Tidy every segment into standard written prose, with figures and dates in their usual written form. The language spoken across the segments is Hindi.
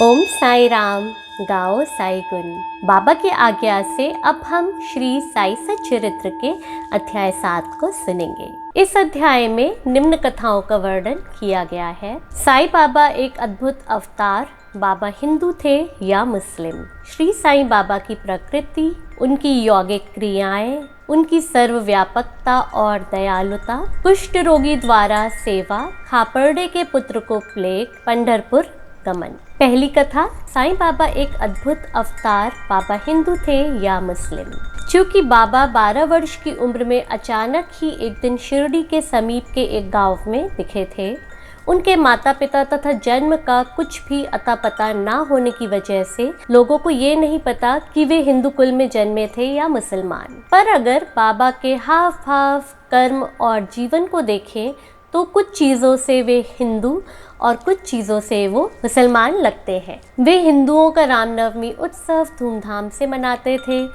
ओम साई राम, गाओ साई गुण। बाबा की आज्ञा से अब हम श्री साई सच्चरित्र के अध्याय 7 को सुनेंगे। इस अध्याय में निम्न कथाओं का वर्णन किया गया है। साई बाबा एक अद्भुत अवतार। बाबा हिंदू थे या मुस्लिम। श्री साई बाबा की प्रकृति, उनकी यौगिक क्रियाएं, उनकी सर्वव्यापकता और दयालुता, कुष्ठ रोगी द्वारा सेवा, खापरडे के पुत्र को प्लेग, पंढरपुर गमन। पहली कथा, साईं बाबा एक अद्भुत अवतार। बाबा हिंदू थे या मुस्लिम। चूंकि बाबा 12 वर्ष की उम्र में अचानक ही एक दिन शिरडी के समीप के एक गांव में दिखे थे। उनके माता पिता तथा जन्म का कुछ भी अता पता ना होने की वजह से लोगों को ये नहीं पता कि वे हिंदू कुल में जन्मे थे या मुसलमान। पर अगर बाबा के हाव भाव, कर्म और जीवन को देखें तो कुछ चीज़ों से वे हिंदू और कुछ चीज़ों से वो मुसलमान लगते हैं। वे हिंदुओं का रामनवमी उत्सव धूमधाम से मनाते थे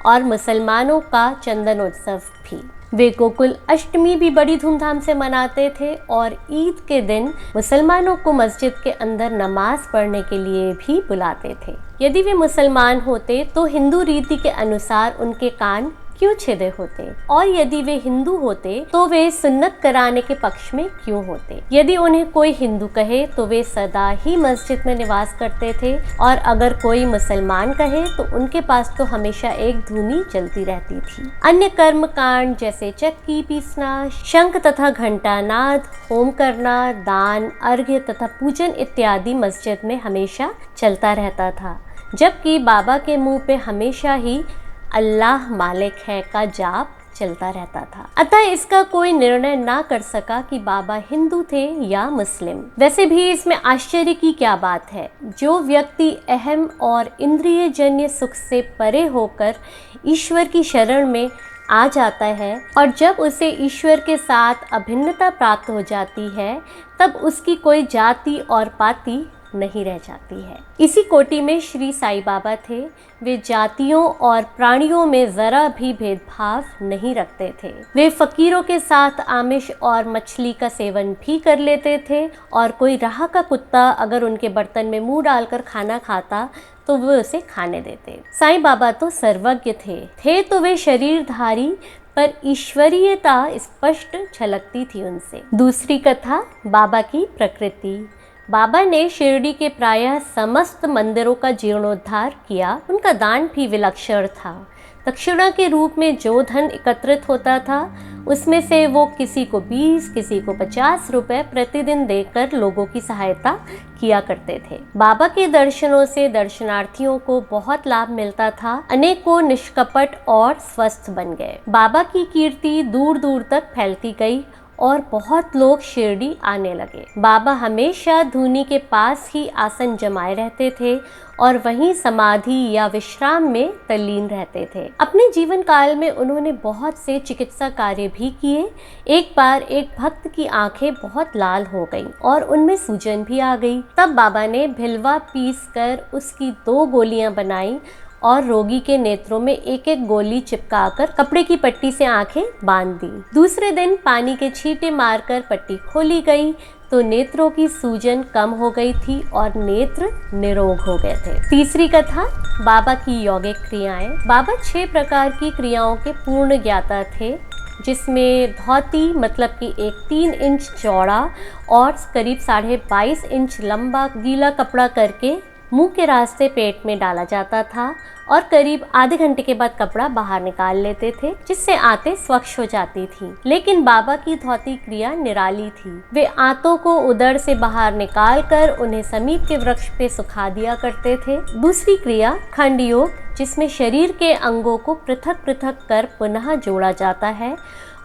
और मुसलमानों का चंदन उत्सव भी। वे गोकुल अष्टमी भी बड़ी धूमधाम से मनाते थे और ईद के दिन मुसलमानों को मस्जिद के अंदर नमाज पढ़ने के लिए भी बुलाते थे। यदि वे मुसलमान होते तो हिंदू रीति के अनुसार उनके कान क्यों छेदे होते, और यदि वे हिंदू होते तो वे सुन्नत कराने के पक्ष में क्यों होते। यदि उन्हें कोई हिंदू कहे तो वे सदा ही मस्जिद में निवास करते थे, और अगर कोई मुसलमान कहे तो उनके पास तो हमेशा एक धुनी चलती रहती थी। अन्य कर्म कांड जैसे चक्की पीसना, शंख तथा घंटा नाद, होम करना, दान, अर्घ्य तथा पूजन इत्यादि मस्जिद में हमेशा चलता रहता था, जबकि बाबा के मुंह पे हमेशा ही अल्लाह मालिक है का जाप चलता रहता था। अतः इसका कोई निर्णय ना कर सका कि बाबा हिंदू थे या मुस्लिम। वैसे भी इसमें आश्चर्य की क्या बात है। जो व्यक्ति अहम और इंद्रिय जन्य सुख से परे होकर ईश्वर की शरण में आ जाता है, और जब उसे ईश्वर के साथ अभिन्नता प्राप्त हो जाती है, तब उसकी कोई जाति और पाति नहीं रह जाती है। इसी कोटि में श्री साई बाबा थे। वे जातियों और प्राणियों में जरा भी भेदभाव नहीं रखते थे। वे फकीरों के साथ आमिष और मछली का सेवन भी कर लेते थे, और कोई राह का कुत्ता अगर उनके बर्तन में मुंह डालकर खाना खाता तो वे उसे खाने देते। साईं बाबा तो सर्वज्ञ थे तो वे शरीरधारी, पर ईश्वरीयता स्पष्ट झलकती थी उनसे। दूसरी कथा, बाबा की प्रकृति। बाबा ने शिरडी के प्रायः समस्त मंदिरों का जीर्णोद्धार किया। उनका दान भी विलक्षण था। दक्षिणा के रूप में जो धन एकत्रित होता था, उसमें से वो किसी को 20, किसी को 50 रुपए प्रतिदिन देकर लोगों की सहायता किया करते थे। बाबा के दर्शनों से दर्शनार्थियों को बहुत लाभ मिलता था। अनेकों निष्कपट और स्वस्थ बन गए। बाबा की कीर्ति दूर दूर तक फैलती गई और बहुत लोग शिरडी आने लगे। बाबा हमेशा धूनी के पास ही आसन जमाए रहते थे और वहीं समाधि या विश्राम में तल्लीन रहते थे। अपने जीवन काल में उन्होंने बहुत से चिकित्सा कार्य भी किए। एक बार एक भक्त की आंखें बहुत लाल हो गईं और उनमें सूजन भी आ गई। तब बाबा ने भिलवा पीसकर उसकी 2 गोलियां बनाई और रोगी के नेत्रों में एक एक गोली चिपकाकर कपड़े की पट्टी से आंखें बांध दी। दूसरे दिन पानी के छींटे मारकर पट्टी खोली गई तो नेत्रों की सूजन कम हो गई थी और नेत्र निरोग हो गए थे। तीसरी कथा, बाबा की यौगिक क्रियाएं। बाबा 6 प्रकार की क्रियाओं के पूर्ण ज्ञाता थे, जिसमें धोती मतलब कि एक 3 इंच चौड़ा और करीब 22.5 इंच लंबा गीला कपड़ा करके मुंह के रास्ते पेट में डाला जाता था, और करीब आधे घंटे के बाद कपड़ा बाहर निकाल लेते थे, जिससे आंतें स्वच्छ हो जाती थी। लेकिन बाबा की धौती क्रिया निराली थी। वे आंतों को उदर से बाहर निकालकर उन्हें समीप के वृक्ष पे सुखा दिया करते थे। दूसरी क्रिया खंड योग, जिसमें शरीर के अंगों को पृथक पृथक कर पुनः जोड़ा जाता है,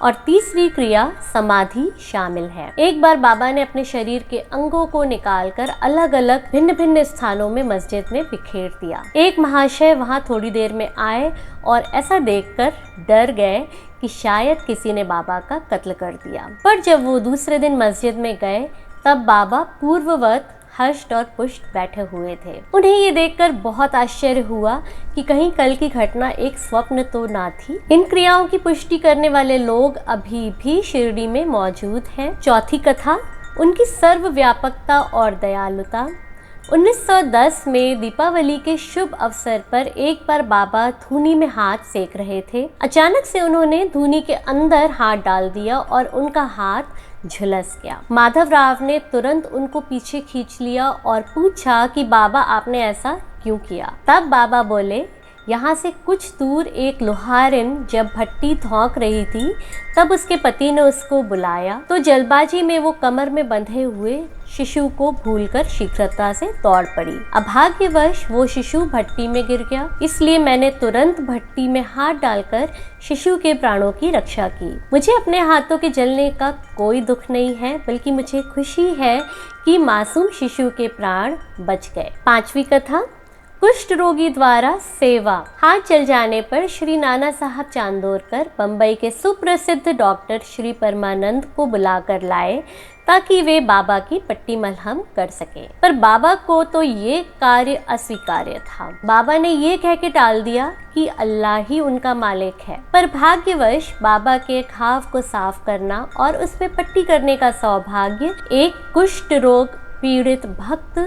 और तीसरी क्रिया समाधि शामिल है। एक बार बाबा ने अपने शरीर के अंगों को निकालकर अलग अलग भिन्न भिन्न स्थानों में मस्जिद में बिखेर दिया। एक महाशय वहां थोड़ी देर में आए और ऐसा देखकर डर गए कि शायद किसी ने बाबा का कत्ल कर दिया। पर जब वो दूसरे दिन मस्जिद में गए तब बाबा पूर्ववत हष्ट और पुष्ट बैठे हुए थे। उन्हें ये देखकर बहुत आश्चर्य हुआ कि कहीं कल की घटना एक स्वप्न तो ना थी। इन क्रियाओं की पुष्टि करने वाले लोग अभी भी शिरडी में मौजूद हैं। चौथी कथा, उनकी सर्वव्यापकता और दयालुता। 1910 में दीपावली के शुभ अवसर पर एक बार बाबा धूनी में हाथ सेक रहे थे। अचानक से उन्होंने धूनी के अंदर हाथ डाल दिया और उनका हाथ झुलस गया। माधवराव ने तुरंत उनको पीछे खींच लिया और पूछा कि बाबा आपने ऐसा क्यों किया। तब बाबा बोले, यहाँ से कुछ दूर एक लोहारिन जब भट्टी धौंक रही थी तब उसके पति ने उसको बुलाया तो जल्दबाजी में वो कमर में बंधे हुए शिशु को भूलकर शीघ्रता से दौड़ पड़ी। अभाग्यवश वो शिशु भट्टी में गिर गया, इसलिए मैंने तुरंत भट्टी में हाथ डालकर शिशु के प्राणों की रक्षा की। मुझे अपने हाथों के जलने का कोई दुख नहीं है, बल्कि मुझे खुशी है कि मासूम शिशु के प्राण बच गए। 5वीं कथा, कुष्ठ रोगी द्वारा सेवा। हाथ जल जाने पर श्री नाना साहब चांदोरकर बम्बई के सुप्रसिद्ध डॉक्टर श्री परमानंद को बुलाकर लाए ताकि वे बाबा की पट्टी मलहम कर सके। पर बाबा को तो ये कार्य अस्वीकार्य था। बाबा ने ये कह के टाल दिया कि अल्लाह ही उनका मालिक है। पर भाग्यवश बाबा के घाव को साफ करना और उसमें पट्टी करने का सौभाग्य एक कुष्ठ रोग पीड़ित भक्त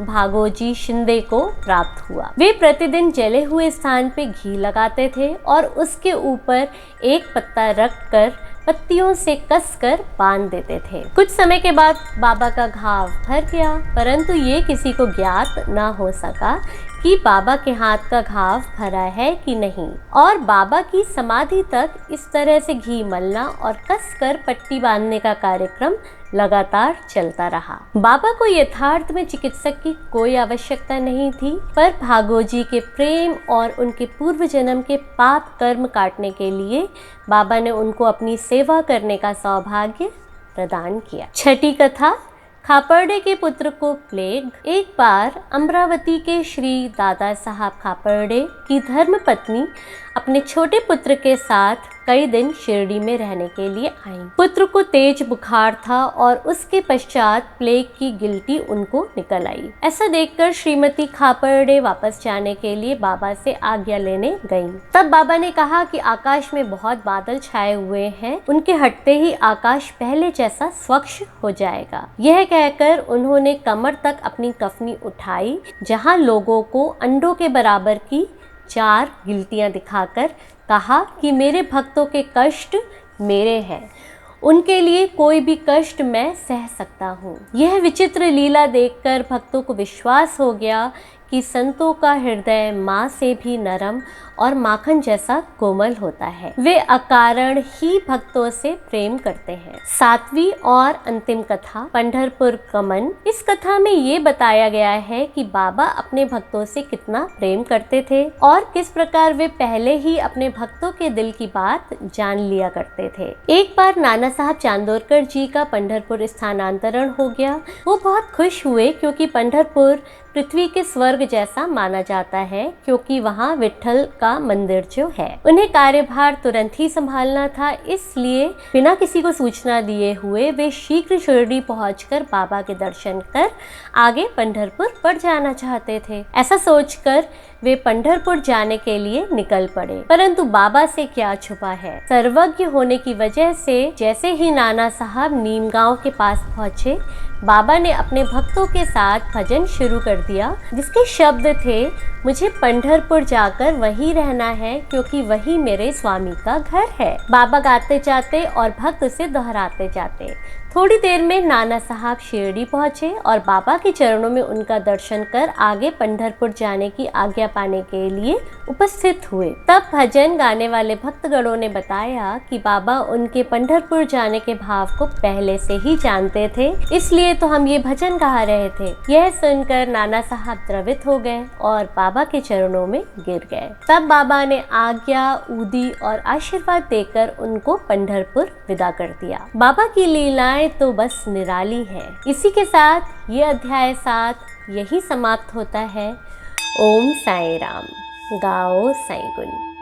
भागोजी शिंदे को प्राप्त हुआ। वे प्रतिदिन जले हुए स्थान पे घी लगाते थे और उसके ऊपर एक पत्ता रखकर पत्तियों से कसकर बांध देते थे। कुछ समय के बाद बाबा का घाव भर गया, परंतु ये किसी को ज्ञात न हो सका कि बाबा के हाथ का घाव भरा है कि नहीं। और बाबा की समाधि तक इस तरह से घी मलना और कसकर पट्टी बांधने का कार्यक्रम लगातार चलता रहा। बाबा को यथार्थ में चिकित्सक की कोई आवश्यकता नहीं थी, पर भागोजी के प्रेम और उनके पूर्व जन्म के पाप कर्म काटने के लिए बाबा ने उनको अपनी सेवा करने का सौभाग्य प्रदान किया। 6ठी कथा, खापर्डे के पुत्र को प्लेग। एक बार अमरावती के श्री दादा साहब खापर्डे की धर्मपत्नी अपने छोटे पुत्र के साथ कई दिन शिरडी में रहने के लिए आई। पुत्र को तेज बुखार था और उसके पश्चात प्लेग की गिल्टी उनको निकल आई। ऐसा देखकर श्रीमती खापर्डे वापस जाने के लिए बाबा से आज्ञा लेने गईं। तब बाबा ने कहा कि आकाश में बहुत बादल छाए हुए हैं, उनके हटते ही आकाश पहले जैसा स्वच्छ हो जाएगा। यह कहकर उन्होंने कमर तक अपनी कफनी उठाई, जहां लोगों को अंडों के बराबर की 4 गिल्टियां दिखाकर कहा कि मेरे भक्तों के कष्ट मेरे हैं, उनके लिए कोई भी कष्ट मैं सह सकता हूँ। यह विचित्र लीला देखकर भक्तों को विश्वास हो गया कि संतों का हृदय माँ से भी नरम और माखन जैसा कोमल होता है। वे अकारण ही भक्तों से प्रेम करते हैं। 7वीं और अंतिम कथा, पंढरपुर गमन। इस कथा में ये बताया गया है कि बाबा अपने भक्तों से कितना प्रेम करते थे और किस प्रकार वे पहले ही अपने भक्तों के दिल की बात जान लिया करते थे। एक बार नाना साहब चांदोरकर जी का पंढरपुर स्थानांतरण हो गया। वो बहुत खुश हुए क्योंकि पंढरपुर पृथ्वी के स्वर्ग जैसा माना जाता है, क्योंकि वहाँ विट्ठल का मंदिर जो है। उन्हें कार्यभार तुरंत ही संभालना था, इसलिए बिना किसी को सूचना दिए हुए वे शीघ्र शिरडी पहुंचकर बाबा के दर्शन कर आगे पंढरपुर बढ़ जाना चाहते थे। ऐसा सोचकर वे पंढरपुर जाने के लिए निकल पड़े, परंतु बाबा से क्या छुपा है। सर्वज्ञ होने की वजह से जैसे ही नाना साहब नीमगांव के पास पहुंचे, बाबा ने अपने भक्तों के साथ भजन शुरू कर दिया, जिसके शब्द थे, मुझे पंढरपुर जाकर वहीं रहना है क्योंकि वही मेरे स्वामी का घर है। बाबा गाते जाते और भक्त उसे दोहराते जाते। थोड़ी देर में नाना साहब शिरडी पहुंचे और बाबा के चरणों में उनका दर्शन कर आगे पंढरपुर जाने की आज्ञा पाने के लिए उपस्थित हुए। तब भजन गाने वाले भक्तगणों ने बताया कि बाबा उनके पंढरपुर जाने के भाव को पहले से ही जानते थे, इसलिए तो हम ये भजन गा रहे थे। यह सुनकर नाना साहब द्रवित हो गए और बाबा के चरणों में गिर गए। तब बाबा ने आज्ञा, ऊदी और आशीर्वाद देकर उनको पंढरपुर विदा कर दिया। बाबा की लीलाएं तो बस निराली है। इसी के साथ ये अध्याय 7 यही समाप्त होता है। ओम साईं राम। गाओ साईं गुण।